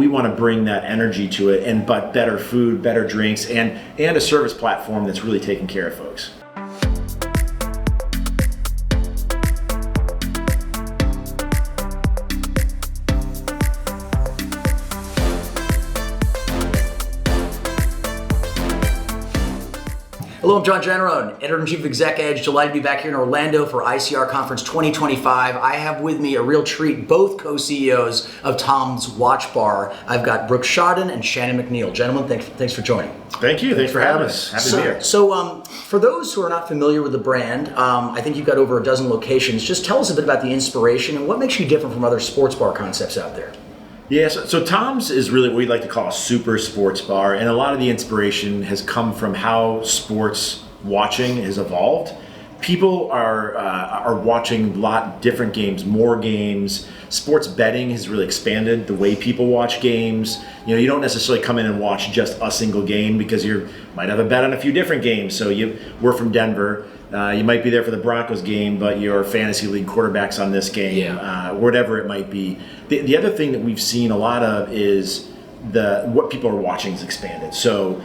we want to bring that energy to it, and but better food, better drinks, and a service platform that's really taking care of folks. Hello, I'm John Jannarone, Editor-in-Chief of Exec Edge. Delighted to be back here in Orlando for ICR Conference 2025. I have with me a real treat, both co-CEOs of Tom's Watch Bar. I've got Schaden and Shannon McNiel. Gentlemen, thanks for joining. Thank you. Thanks for having us. Happy to be here. So, for those who are not familiar with the brand, I think you've got over a dozen locations. Just tell us a bit about the inspiration and what makes you different from other sports bar concepts out there. Yeah, so Tom's is really what we like to call a super sports bar, and a lot of the inspiration has come from how sports watching has evolved. People are watching a lot different games, more games. Sports betting has really expanded the way people watch games. You know, you don't necessarily come in and watch just a single game because you might have a bet on a few different games. So we're from Denver. You might be there for the Broncos game, but your fantasy league quarterback's on this game, whatever it might be. The other thing that we've seen a lot of is what people are watching has expanded. So,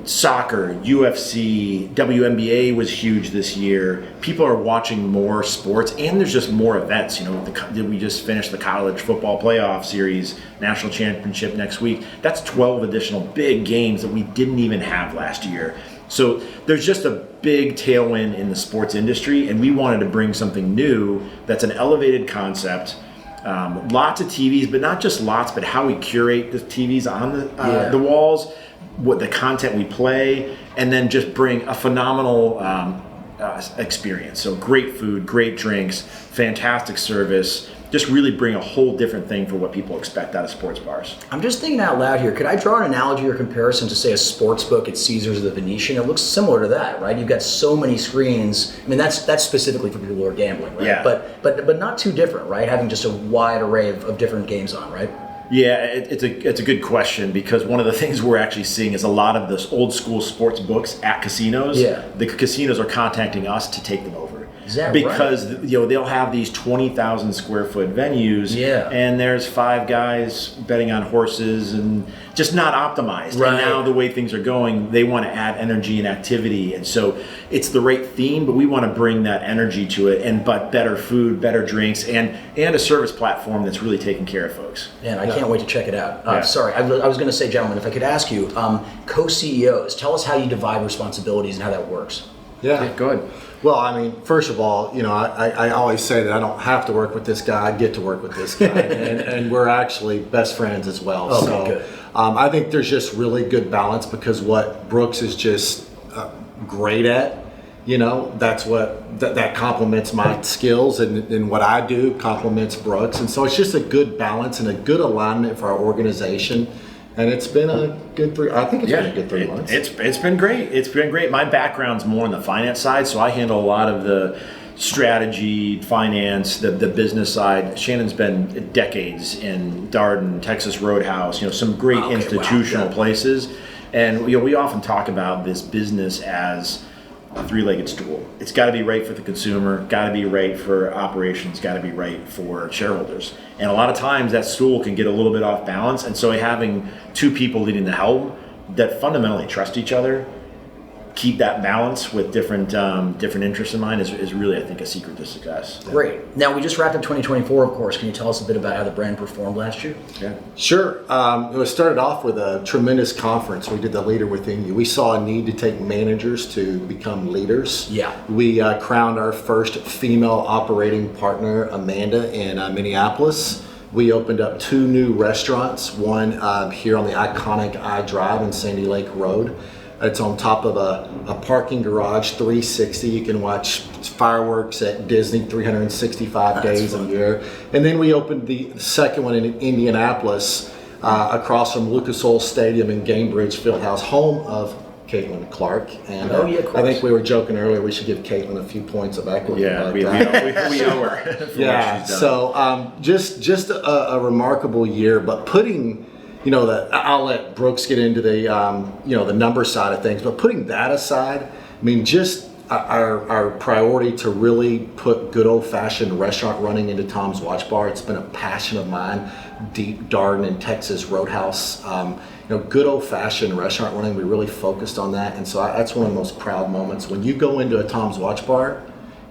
soccer, UFC, WNBA was huge this year. People are watching more sports, and there's just more events. We just finished the college football playoff series, national championship next week. That's 12 additional big games that we didn't even have last year. So there's just a big tailwind in the sports industry, and we wanted to bring something new that's an elevated concept. Lots of TVs, but not just lots, but how we curate the TVs on the walls, what the content we play, and then just bring a phenomenal experience. So great food, great drinks, fantastic service. Just really bring a whole different thing for what people expect out of sports bars. I'm just thinking out loud here. Could I draw an analogy or comparison to, say, a sports book at Caesars or the Venetian? It looks similar to that, right? You've got so many screens. I mean, that's specifically for people who are gambling, right? Yeah. But not too different, right? Having just a wide array of different games on, right? Yeah, it's a good question, because one of the things we're actually seeing is a lot of this old school sports books at casinos. Yeah. The casinos are contacting us to take them over. Is that because right? They'll have these 20,000 square foot venues, and there's 5 guys betting on horses and just not optimized. Right. And now the way things are going, they want to add energy and activity, and so it's the right theme, but we want to bring that energy to it, but better food, better drinks, and a service platform that's really taking care of folks. Man, I can't wait to check it out. Sorry, I was going to say, gentlemen, if I could ask you, co-CEOs, tell us how you divide responsibilities and how that works. Yeah, go ahead. Well, I mean, first of all, I always say that I don't have to work with this guy, I get to work with this guy, and we're actually best friends as well. Okay, so good. I think there's just really good balance, because what Brooks is just great at, that's what that complements my skills, and what I do complements Brooks, and so it's just a good balance and a good alignment for our organization. And it's been a good been a good 3 months. It's been great. It's been great. My background's more on the finance side, so I handle a lot of the strategy, finance, the business side. Shannon's been decades in Darden, Texas Roadhouse, some great institutional places. And we often talk about this business as a 3-legged stool. It's got to be right for the consumer, got to be right for operations, got to be right for shareholders. And a lot of times that stool can get a little bit off balance. And so having 2 people leading the helm that fundamentally trust each other, keep that balance with different interests in mind is really, I think, a secret to success. Great. Now, we just wrapped up 2024, of course. Can you tell us a bit about how the brand performed last year? Yeah. Sure. It was started off with a tremendous conference. We did the Leader Within You. We saw a need to take managers to become leaders. Yeah. We crowned our first female operating partner, Amanda, in Minneapolis. We opened up 2 new restaurants, one here on the iconic I Drive in Sandy Lake Road. It's on top of a parking garage, 360. You can watch fireworks at Disney 365 days a year. And then we opened the second one in Indianapolis, across from Lucas Oil Stadium and Gainbridge Fieldhouse, home of Caitlin Clark. And I think we were joking earlier, we should give Caitlin a few points of equity. Yeah, we owe her. Yeah, so just a remarkable year, but putting... I'll let Brooks get into the the number side of things, but putting that aside, I mean, just our priority to really put good old-fashioned restaurant running into Tom's Watch Bar. It's been a passion of mine. Deep Darden and Texas Roadhouse. Good old-fashioned restaurant running. We really focused on that, and so that's one of the most proud moments. When you go into a Tom's Watch Bar,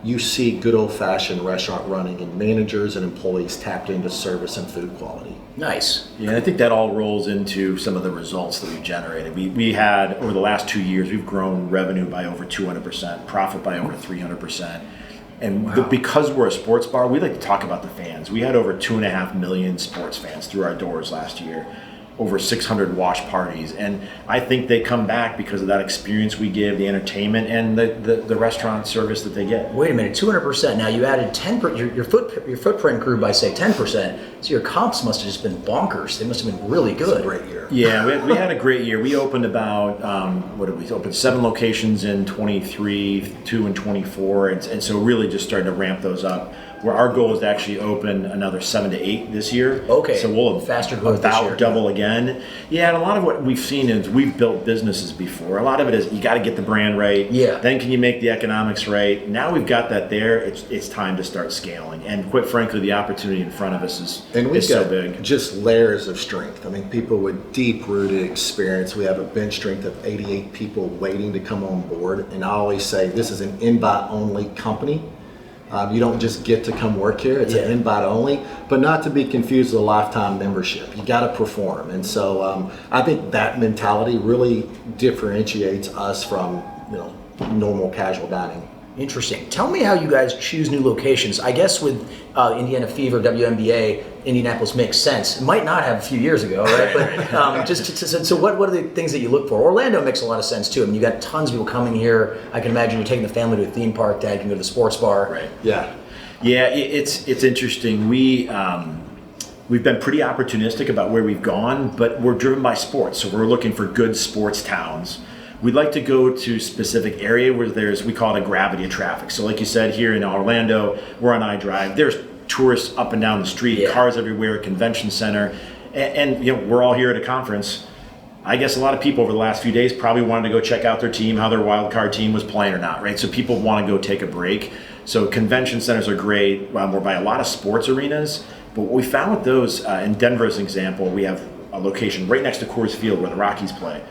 you see good old-fashioned restaurant running, and managers and employees tapped into service and food quality. Nice. Yeah, and I think that all rolls into some of the results that we've generated. We had, over the last 2 years, we've grown revenue by over 200%, profit by over 300%. And because we're a sports bar, we like to talk about the fans. We had over 2.5 million sports fans through our doors last year. Over 600 wash parties, and I think they come back because of that experience we give, the entertainment, and the restaurant service that they get. Wait a minute, 200%. Now you added 10%. Your footprint grew by say 10%. So your comps must have just been bonkers. They must have been really good. It's a great year. Yeah, we had a great year. We opened about we opened 7 locations in 23, 2 in 24, and so really just started to ramp those up. Where our goal is to actually open another 7 to 8 this year. Okay. So we'll faster growth this year. About double again. Yeah, and a lot of what we've seen is we've built businesses before. A lot of it is you got to get the brand right. Yeah. Then can you make the economics right? Now we've got that there. It's time to start scaling. And quite frankly, the opportunity in front of us is so big. Just layers of strength. I mean, people with deep-rooted experience. We have a bench strength of 88 people waiting to come on board. And I always say this is an invite-only company. You don't just get to come work here. It's an invite only, but not to be confused with a lifetime membership. You got to perform. And so I think that mentality really differentiates us from normal casual dining. Interesting. Tell me how you guys choose new locations. I guess with Indiana Fever, WNBA, Indianapolis makes sense. It might not have a few years ago, right? But so what are the things that you look for? Orlando makes a lot of sense too. I mean, you got tons of people coming here. I can imagine you're taking the family to a theme park. Dad can go to the sports bar. Right. Yeah. Yeah, it's interesting. We've been pretty opportunistic about where we've gone, but we're driven by sports. So we're looking for good sports towns. We'd like to go to specific area where we call it a gravity of traffic. So like you said, here in Orlando, we're on I-Drive. There's tourists up and down the street, cars everywhere, convention center. And we're all here at a conference. I guess a lot of people over the last few days probably wanted to go check out their team, how their wild card team was playing or not, right? So people want to go take a break. So convention centers are great. We're by a lot of sports arenas. But what we found with those, in Denver as an example, we have a location right next to Coors Field where the Rockies play.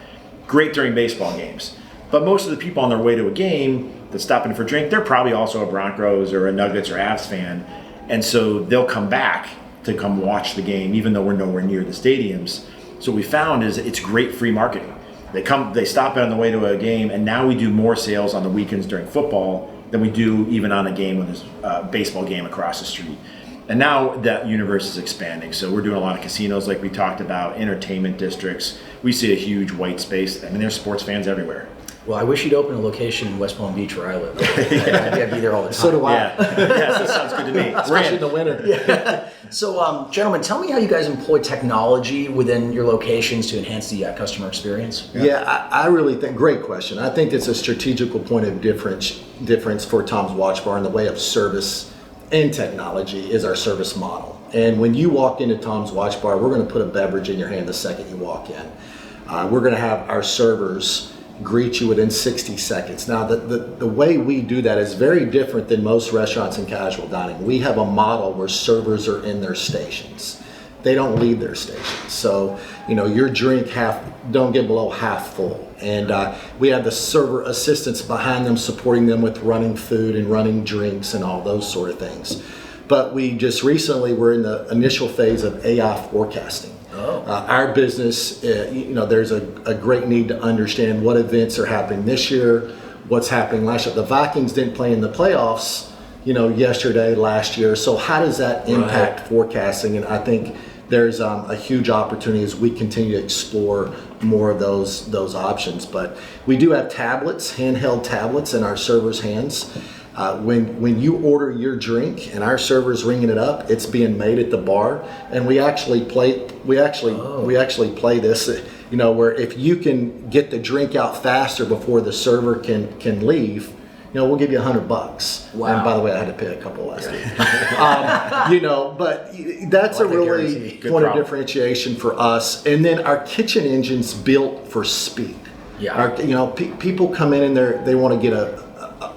Great during baseball games. But most of the people on their way to a game that stop in for a drink, they're probably also a Broncos or a Nuggets or Avs fan. And so they'll come back to come watch the game, even though we're nowhere near the stadiums. So what we found is it's great free marketing. They stop in on the way to a game, and now we do more sales on the weekends during football than we do even on a game when there's a baseball game across the street. And now that universe is expanding. So we're doing a lot of casinos like we talked about, entertainment districts. We see a huge white space. I mean, there's sports fans everywhere. Well, I wish you'd open a location in West Palm Beach where I live. I'd be there all the time. So do I. Yeah, that sounds good to me. Especially in the winter. Yeah. So, gentlemen, tell me how you guys employ technology within your locations to enhance the customer experience. Yeah, I really think, great question. I think it's a strategical point of difference for Tom's Watch Bar in the way of service and technology is our service model. And when you walk into Tom's Watch Bar, we're going to put a beverage in your hand the second you walk in. We're going to have our servers greet you within 60 seconds. Now, the way we do that is very different than most restaurants and casual dining. We have a model where servers are in their stations. They don't leave their stations. So, your drink don't get below half full. And we have the server assistants behind them, supporting them with running food and running drinks and all those sort of things. But we just recently were in the initial phase of AI forecasting. Our business, there's a great need to understand what events are happening this year, what's happening last year. The Vikings didn't play in the playoffs, yesterday, last year. So how does that impact forecasting? And I think there's a huge opportunity as we continue to explore more of those options. But we do have tablets, handheld tablets in our servers' hands. When you order your drink and our server's ringing it up, it's being made at the bar, and we actually play this, where if you can get the drink out faster before the server can leave, we'll give you $100. Wow. And by the way, I had to pay a couple last week. But that's a really point of differentiation for us. And then our kitchen engine's built for speed. Yeah. People come in and they want to get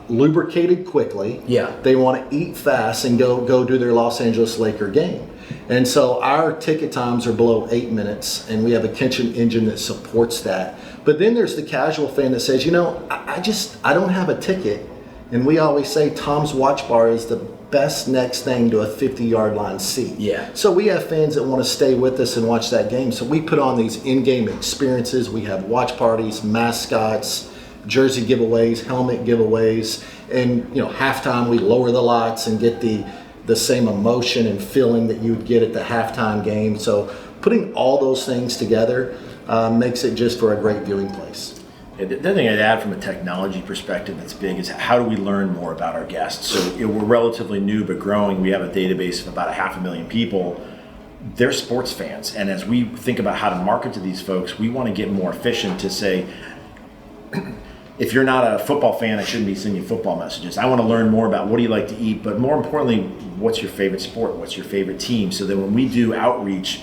lubricated quickly. Yeah. They want to eat fast and go do their Los Angeles Laker game. And so our ticket times are below 8 minutes, and we have a kitchen engine that supports that. But then there's the casual fan that says, I don't have a ticket. And we always say Tom's Watch Bar is the best next thing to a 50-yard line seat. Yeah. So we have fans that want to stay with us and watch that game. So we put on these in-game experiences. We have watch parties, mascots, jersey giveaways, helmet giveaways, and halftime we lower the lights and get the same emotion and feeling that you would get at the halftime game. So putting all those things together makes it just for a great viewing place. The other thing I'd add from a technology perspective that's big is how do we learn more about our guests? So we're relatively new but growing. We have a database of about 500,000 people. They're sports fans. And as we think about how to market to these folks, we want to get more efficient to say, if you're not a football fan, I shouldn't be sending you football messages. I want to learn more about what do you like to eat, but more importantly, what's your favorite sport? What's your favorite team? So that when we do outreach,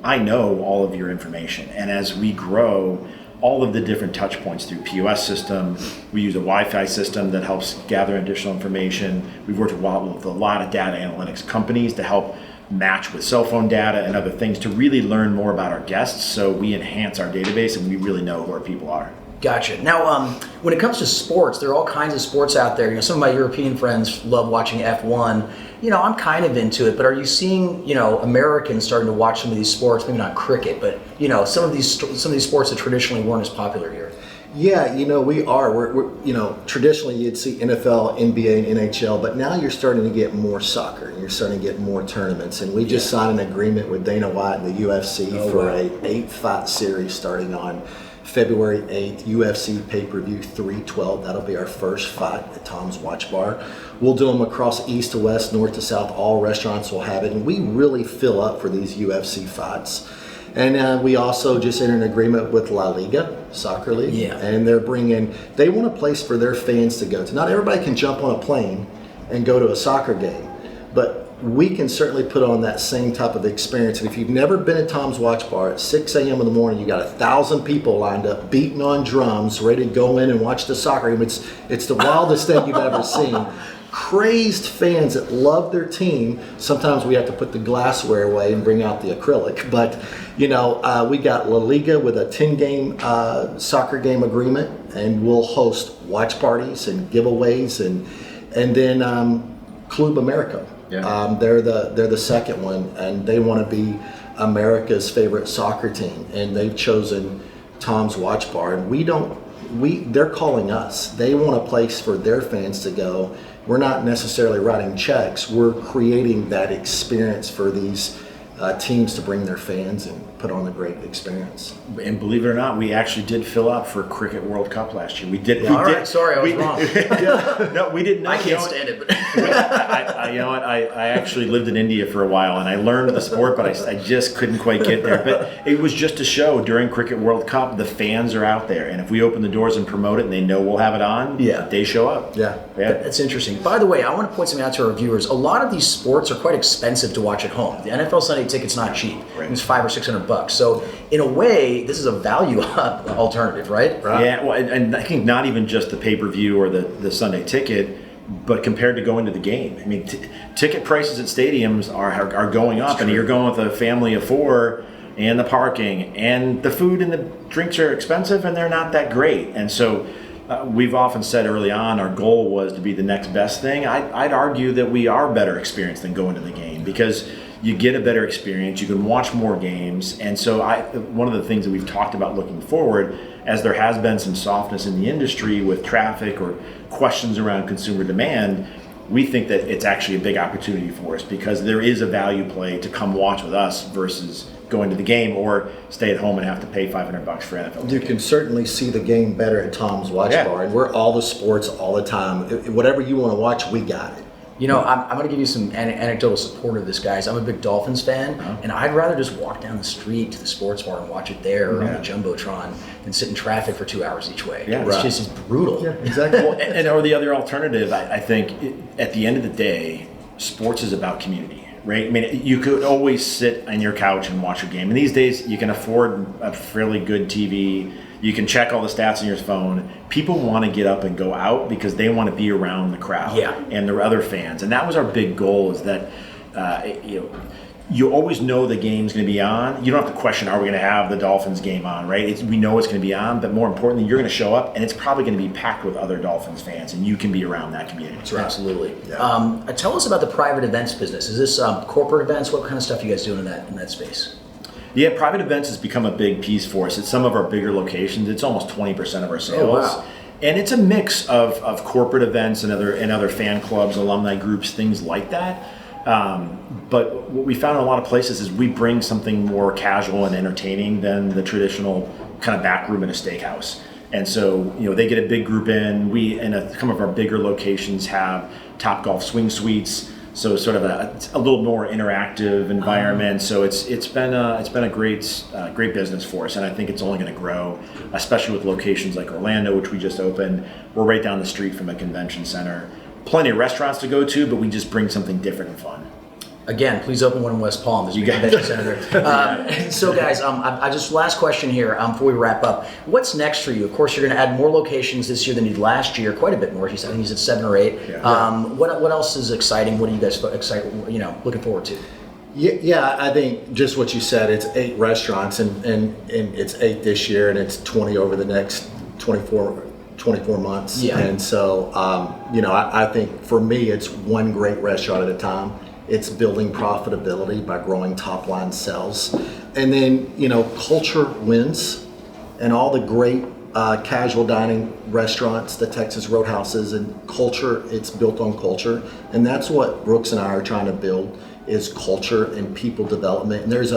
I know all of your information. And as we grow, all of the different touch points through POS system. We use a Wi-Fi system that helps gather additional information. We've worked with a lot of data analytics companies to help match with cell phone data and other things to really learn more about our guests. So we enhance our database and we really know who our people are. Gotcha. Now, when it comes to sports, there are all kinds of sports out there. Some of my European friends love watching F1. I'm kind of into it, but are you seeing, Americans starting to watch some of these sports? Maybe not cricket, but some of these sports that traditionally weren't as popular here. Yeah, we are. We're traditionally you'd see NFL, NBA, and NHL, but now you're starting to get more soccer. You're starting to get more tournaments, and we just signed an agreement with Dana White and the UFC for a 8-fight series starting on February 8th, UFC pay-per-view 312. That'll be our first fight at Tom's Watch Bar. We'll do them across east to west, north to south. All restaurants will have it, and we really fill up for these UFC fights. And we also just entered an agreement with La Liga, Soccer League. Yeah. And they want a place for their fans to go to. Not everybody can jump on a plane and go to a soccer game, but we can certainly put on that same type of experience. And if you've never been at Tom's Watch Bar at 6 a.m. in the morning, you got 1,000 people lined up, beating on drums, ready to go in and watch the soccer game. It's the wildest thing you've ever seen. Crazed fans that love their team. Sometimes we have to put the glassware away and bring out the acrylic. But, we got La Liga with a 10-game soccer game agreement, and we'll host watch parties and giveaways, and then Club America. Yeah. They're the second one, and they want to be America's favorite soccer team, and they've chosen Tom's Watch Bar. And they're calling us. They want a place for their fans to go. We're not necessarily writing checks. We're creating that experience for these teams to bring their fans and put on a great experience. And believe it or not, we actually did fill up for Cricket World Cup last year. We did. All right, sorry, I was wrong. No, we didn't. I can't stand it. But I actually lived in India for a while, and I learned the sport, but I just couldn't quite get there. But it was just a show during Cricket World Cup. The fans are out there, and if we open the doors and promote it, and they know we'll have it on, they show up. Yeah. That's interesting. By the way, I want to point something out to our viewers. A lot of these sports are quite expensive to watch at home. The NFL Sunday ticket's not cheap. Right. It's $500 or $600. So in a way, this is a value alternative, right? Yeah, well, and I think not even just the pay-per-view or the Sunday ticket, but compared to going to the game. I mean, ticket prices at stadiums are going up, and you're going with a family of 4, and the parking, and the food and the drinks are expensive, and they're not that great. And so we've often said early on our goal was to be the next best thing. I'd argue that we are better experienced than going to the game, because you get a better experience, you can watch more games. And so one of the things that we've talked about looking forward, as there has been some softness in the industry with traffic or questions around consumer demand, we think that it's actually a big opportunity for us, because there is a value play to come watch with us versus going to the game or stay at home and have to pay $500 for NFL. You can certainly see the game better at Tom's Watch Bar, and we're all the sports all the time. Whatever you want to watch, we got it. I'm going to give you some anecdotal support of this, guys. I'm a big Dolphins fan, and I'd rather just walk down the street to the sports bar and watch it there or on the Jumbotron than sit in traffic for 2 hours each way. Yeah, It's brutal. Yeah, exactly. Or the other alternative, I think, at the end of the day, sports is about community. right? I mean, you could always sit on your couch and watch a game. And these days, you can afford a fairly good TV. You can check all the stats on your phone. People want to get up and go out because they want to be around the crowd and the other fans. And that was our big goal, is that you always know the game's going to be on. You don't have to question, are we going to have the Dolphins game on, right? We know it's going to be on, but more importantly, you're going to show up, and it's probably going to be packed with other Dolphins fans, and you can be around that community. That's right. Absolutely. Yeah. Tell us about the private events business. Is this corporate events? What kind of stuff are you guys doing in that space? Yeah, private events has become a big piece for us. At some of our bigger locations, it's almost 20% of our sales. Oh, wow. And it's a mix of corporate events and other fan clubs, alumni groups, things like that. But what we found in a lot of places is we bring something more casual and entertaining than the traditional kind of back room in a steakhouse. And so, they get a big group in. We, some of our bigger locations, have Topgolf swing suites. So sort of a little more interactive environment. So it's been a great business for us, and I think it's only going to grow, especially with locations like Orlando, which we just opened. We're right down the street from a convention center. Plenty of restaurants to go to, but we just bring something different and fun. Again, please open one in West Palm. There's a convention center there. So guys, I just last question here before we wrap up. What's next for you? Of course, you're going to add more locations this year than you did last year. Quite a bit more. I think you said 7 or 8. Yeah. What else is exciting? What are you guys looking forward to? Yeah, I think just what you said. It's 8 restaurants, and it's 8 this year, and it's 20 over the next 24 months. Yeah. And so, I think for me, it's one great restaurant at a time. It's building profitability by growing top line sales. And then, culture wins, and all the great casual dining restaurants, the Texas Roadhouses, and culture, it's built on culture. And that's what Brooks and I are trying to build, is culture and people development. And there's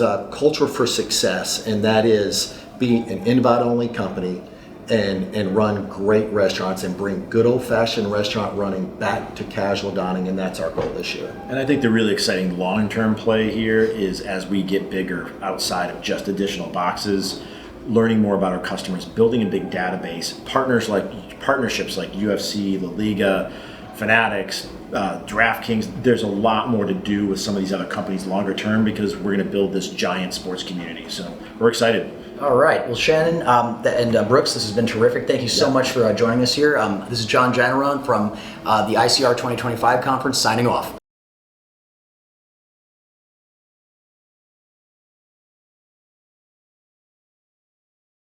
a culture for success, and that is be an invite-only company and run great restaurants and bring good old-fashioned restaurant running back to casual dining, and that's our goal this year. And I think the really exciting long-term play here is, as we get bigger outside of just additional boxes, learning more about our customers, building a big database, partnerships like UFC, La Liga, Fanatics, DraftKings. There's a lot more to do with some of these other companies longer term, because we're going to build this giant sports community. So we're excited. All right. Well, Shannon and Brooks, this has been terrific. Thank you so much for joining us here. This is John Jannarone from the ICR 2025 conference, signing off.